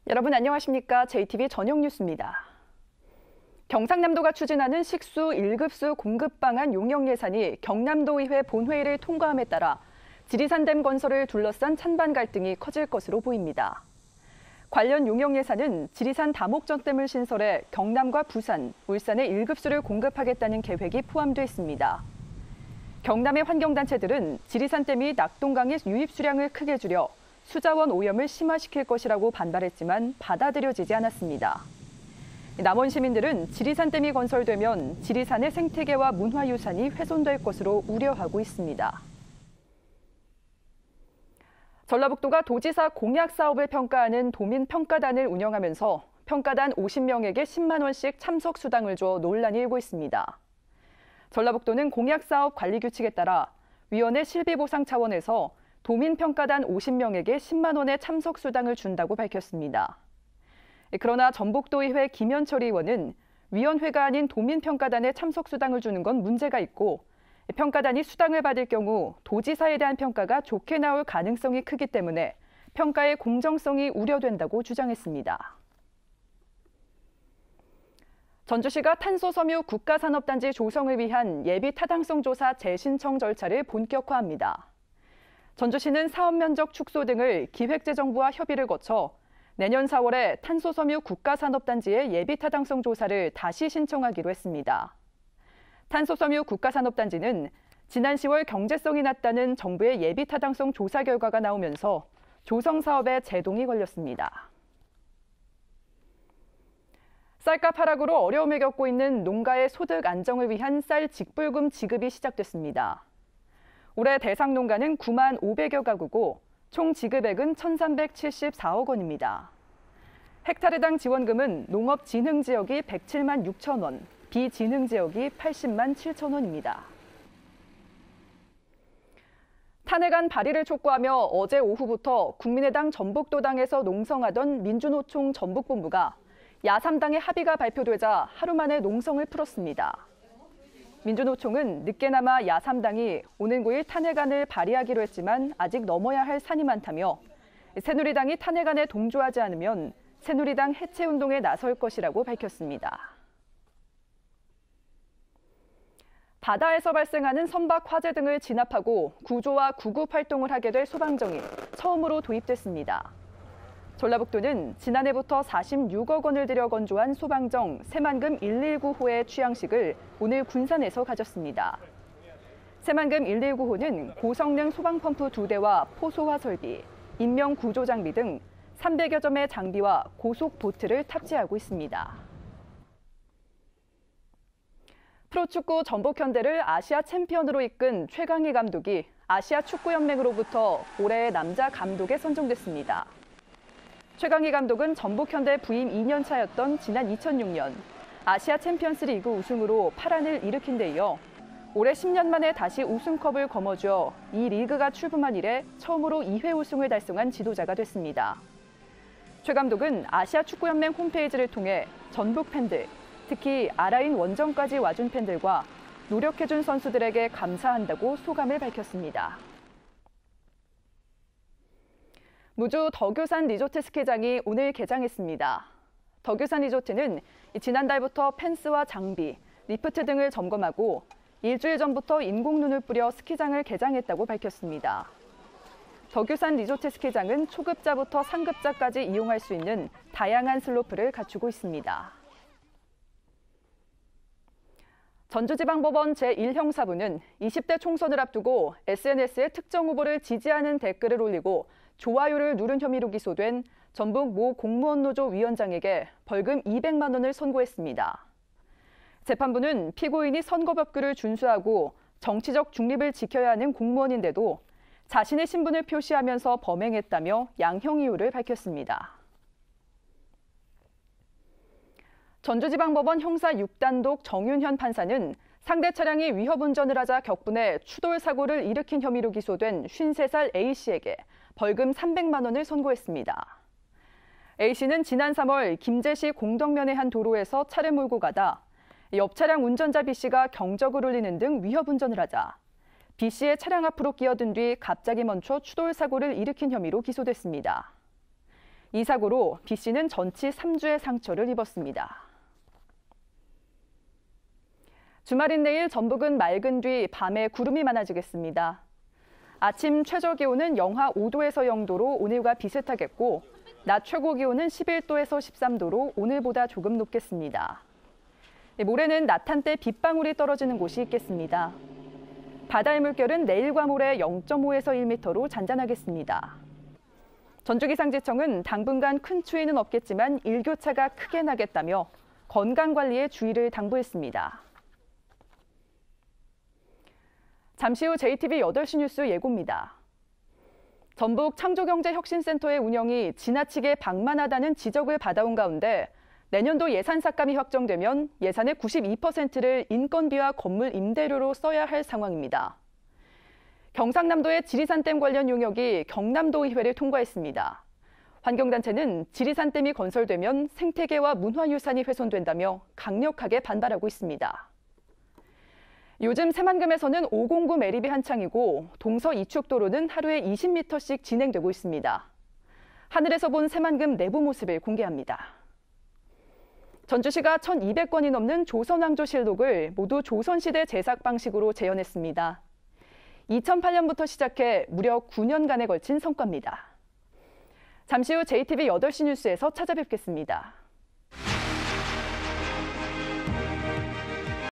여러분 안녕하십니까? JTV 저녁 뉴스입니다. 경상남도가 추진하는 식수 1급수 공급 방안 용역 예산이 경남도의회 본회의를 통과함에 따라 지리산댐 건설을 둘러싼 찬반 갈등이 커질 것으로 보입니다. 관련 용역 예산은 지리산 다목적댐을 신설해 경남과 부산, 울산에 1급수를 공급하겠다는 계획이 포함돼 있습니다. 경남의 환경단체들은 지리산댐이 낙동강의 유입 수량을 크게 줄여 수자원 오염을 심화시킬 것이라고 반발했지만 받아들여지지 않았습니다. 남원 시민들은 지리산댐이 건설되면 지리산의 생태계와 문화유산이 훼손될 것으로 우려하고 있습니다. 전라북도가 도지사 공약 사업을 평가하는 도민평가단을 운영하면서 평가단 50명에게 10만 원씩 참석 수당을 줘 논란이 일고 있습니다. 전라북도는 공약 사업 관리 규칙에 따라 위원회 실비보상 차원에서 도민평가단 50명에게 10만 원의 참석 수당을 준다고 밝혔습니다. 그러나 전북도의회 김현철 의원은 위원회가 아닌 도민평가단에 참석 수당을 주는 건 문제가 있고 평가단이 수당을 받을 경우 도지사에 대한 평가가 좋게 나올 가능성이 크기 때문에 평가의 공정성이 우려된다고 주장했습니다. 전주시가 탄소섬유 국가산업단지 조성을 위한 예비 타당성 조사 재신청 절차를 본격화합니다. 전주시는 사업 면적 축소 등을 기획재정부와 협의를 거쳐 내년 4월에 탄소섬유 국가산업단지의 예비 타당성 조사를 다시 신청하기로 했습니다. 탄소섬유 국가산업단지는 지난 10월 경제성이 낮다는 정부의 예비 타당성 조사 결과가 나오면서 조성 사업에 제동이 걸렸습니다. 쌀값 하락으로 어려움을 겪고 있는 농가의 소득 안정을 위한 쌀 직불금 지급이 시작됐습니다. 올해 대상 농가는 9만 500여 가구고 총 지급액은 1,374억 원입니다. 헥타르당 지원금은 농업진흥지역이 107만 6천 원, 비진흥지역이 80만 7천 원입니다. 탄핵안 발의를 촉구하며 어제 오후부터 국민의당 전북도당에서 농성하던 민주노총 전북본부가 야3당의 합의가 발표되자 하루 만에 농성을 풀었습니다. 민주노총은 늦게나마 야3당이 오는 9일 탄핵안을 발의하기로 했지만 아직 넘어야 할 산이 많다며 새누리당이 탄핵안에 동조하지 않으면 새누리당 해체 운동에 나설 것이라고 밝혔습니다. 바다에서 발생하는 선박 화재 등을 진압하고 구조와 구급 활동을 하게 될 소방정이 처음으로 도입됐습니다. 전라북도는 지난해부터 46억 원을 들여 건조한 소방정 새만금 119호의 취향식을 오늘 군산에서 가졌습니다. 새만금 119호는 고성능 소방펌프 2대와 포소화 설비, 인명 구조 장비 등 300여 점의 장비와 고속 보트를 탑재하고 있습니다. 프로축구 전북현대를 아시아 챔피언으로 이끈 최강희 감독이 아시아 축구연맹으로부터 올해의 남자 감독에 선정됐습니다. 최강희 감독은 전북현대 부임 2년 차였던 지난 2006년 아시아 챔피언스 리그 우승으로 파란을 일으킨 데 이어 올해 10년 만에 다시 우승컵을 거머쥐어 이 리그가 출범한 이래 처음으로 2회 우승을 달성한 지도자가 됐습니다. 최 감독은 아시아 축구연맹 홈페이지를 통해 전북 팬들, 특히 아라인 원정까지 와준 팬들과 노력해준 선수들에게 감사한다고 소감을 밝혔습니다. 무주 덕유산 리조트 스키장이 오늘 개장했습니다. 덕유산 리조트는 지난달부터 펜스와 장비, 리프트 등을 점검하고 일주일 전부터 인공눈을 뿌려 스키장을 개장했다고 밝혔습니다. 덕유산 리조트 스키장은 초급자부터 상급자까지 이용할 수 있는 다양한 슬로프를 갖추고 있습니다. 전주지방법원 제1형사부는 20대 총선을 앞두고 SNS에 특정 후보를 지지하는 댓글을 올리고 좋아요를 누른 혐의로 기소된 전북 모 공무원 노조 위원장에게 벌금 200만 원을 선고했습니다. 재판부는 피고인이 선거법규를 준수하고 정치적 중립을 지켜야 하는 공무원인데도 자신의 신분을 표시하면서 범행했다며 양형 이유를 밝혔습니다. 전주지방법원 형사 6단독 정윤현 판사는 상대 차량이 위협 운전을 하자 격분해 추돌 사고를 일으킨 혐의로 기소된 53살 A씨에게 벌금 300만 원을 선고했습니다. A씨는 지난 3월 김제시 공덕면의 한 도로에서 차를 몰고 가다 옆 차량 운전자 B씨가 경적을 울리는 등 위협 운전을 하자 B씨의 차량 앞으로 끼어든 뒤 갑자기 멈춰 추돌 사고를 일으킨 혐의로 기소됐습니다. 이 사고로 B씨는 전치 3주의 상처를 입었습니다. 주말인 내일 전북은 맑은 뒤 밤에 구름이 많아지겠습니다. 아침 최저 기온은 영하 5도에서 0도로 오늘과 비슷하겠고 낮 최고 기온은 11도에서 13도로 오늘보다 조금 높겠습니다. 모레는 낮 한때 빗방울이 떨어지는 곳이 있겠습니다. 바다의 물결은 내일과 모레 0.5에서 1m로 잔잔하겠습니다. 전주기상지청은 당분간 큰 추위는 없겠지만 일교차가 크게 나겠다며 건강관리에 주의를 당부했습니다. 잠시 후 JTBC 8시 뉴스 예고입니다. 전북 창조경제혁신센터의 운영이 지나치게 방만하다는 지적을 받아온 가운데 내년도 예산 삭감이 확정되면 예산의 92%를 인건비와 건물 임대료로 써야 할 상황입니다. 경상남도의 지리산댐 관련 용역이 경남도의회를 통과했습니다. 환경단체는 지리산댐이 건설되면 생태계와 문화유산이 훼손된다며 강력하게 반발하고 있습니다. 요즘 새만금에서는 509 매립이 한창이고 동서 이축도로는 하루에 20m씩 진행되고 있습니다. 하늘에서 본 새만금 내부 모습을 공개합니다. 전주시가 1,200건이 넘는 조선왕조실록을 모두 조선시대 제작 방식으로 재현했습니다. 2008년부터 시작해 무려 9년간에 걸친 성과입니다. 잠시 후 JTBC 8시 뉴스에서 찾아뵙겠습니다.